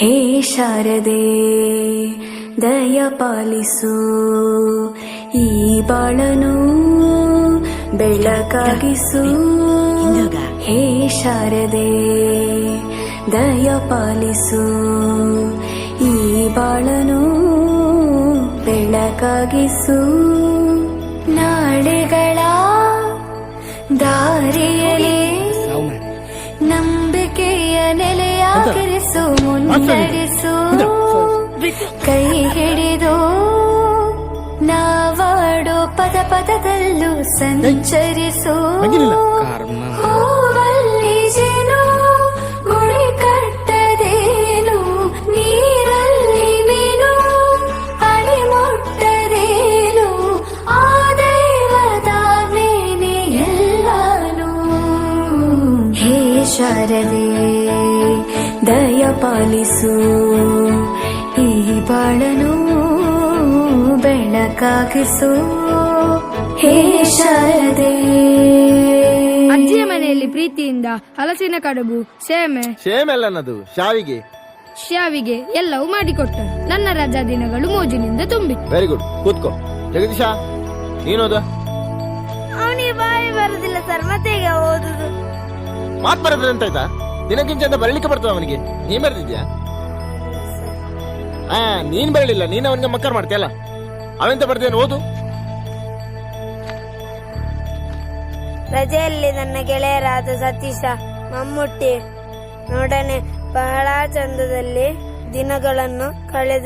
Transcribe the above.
ಹೇ ಶಾರದೆ ದಯ ಪಾಲಿಸು, ಈ ಬಾಳನು ಬೆಳಕಾಗಿಸು. ಹೇ ಶಾರದೆ ದಯ ಪಾಲಿಸು, ಈ ಬಾಳನು ಬೆಳಕಾಗಿಸು. ನಾಳೆಗಳ ದಾರಿಯಲ್ಲಿ ನಂಬಿಕೆಯ ನೆಲೆಯಾಗಿರಿಸು, ಮುನ್ನಡೆಸು. ಕೈ ಹಿಡಿದು ನಾವಾಡೋ ಪದ ಪದದಲ್ಲೂ ಸಂಚರಿಸು. ಹೂವಲ್ಲಿ ಜೇನು ಗುಳಿ ಕಟ್ಟದೇನು, ನೀರಲ್ಲಿ ಮೀನು ಅಡಿ ಮುಟ್ಟದೇನು, ಆ ದೈವದಾಜ್ಞೆನೇ ಎಲ್ಲಾನು. ಹೇ ಶಾರದೆ ದಯ ಪಾಲಿಸು, ಈ ಬಾಳನು ಬೆಳಕಾಗಿಸು. ಹೇ ಶಾರದೆ. ಅಜ್ಜಿಯ ಮನೆಯಲ್ಲಿ ಪ್ರೀತಿಯಿಂದ ಹಲಸಿನ ಕಡುಬು, ಸೇಮೆಲ್ಲನದು ಶಾವಿಗೆ ಎಲ್ಲವೂ ಮಾಡಿಕೊಟ್ಟರು. ನನ್ನ ರಜಾ ದಿನಗಳು ಮೋಜಿನಿಂದ ತುಂಬಿತ್ತು. ವೆರಿ ಗುಡ್, ಕೂತ್ಕೋ. ಜಗದೀಶ, ನೀನೋದ? ಅವನಿಗೆ ಬಾಯಿ ಬರುದಿಲ್ಲ ಸರ್, ಮತ್ತೆ ಈಗ ಓದುದು. ಮಾತ್ ಬರದ್ರೆ ಅಂತ ಆಯ್ತಾ? ದಿನಕ್ಕಿಂತ ಬರಲಿಕ್ಕೆ ಬರ್ತದ ಅವನಿಗೆ. ನೀನ್ ಬರೆದಿದ್ಯಾ? ನೀನ್ ಬರಲಿಲ್ಲ, ನೀನ್ ಅವನಿಗೆ ಮಕ್ಕರ್ ಮಾಡ್ತೀಯಲ್ಲ. ಅವೆಂತ ಬರ್ದೇನು, ಓದು. ರಜೆಯಲ್ಲಿ ನನ್ನ ಗೆಳೆಯರಾದ ಸತೀಶ, ಮಮ್ಮುಟ್ಟಿ ನೊಡನೆ ಬಹಳ ಚಂದದಲ್ಲಿ ದಿನಗಳನ್ನು ಕಳೆದೆ.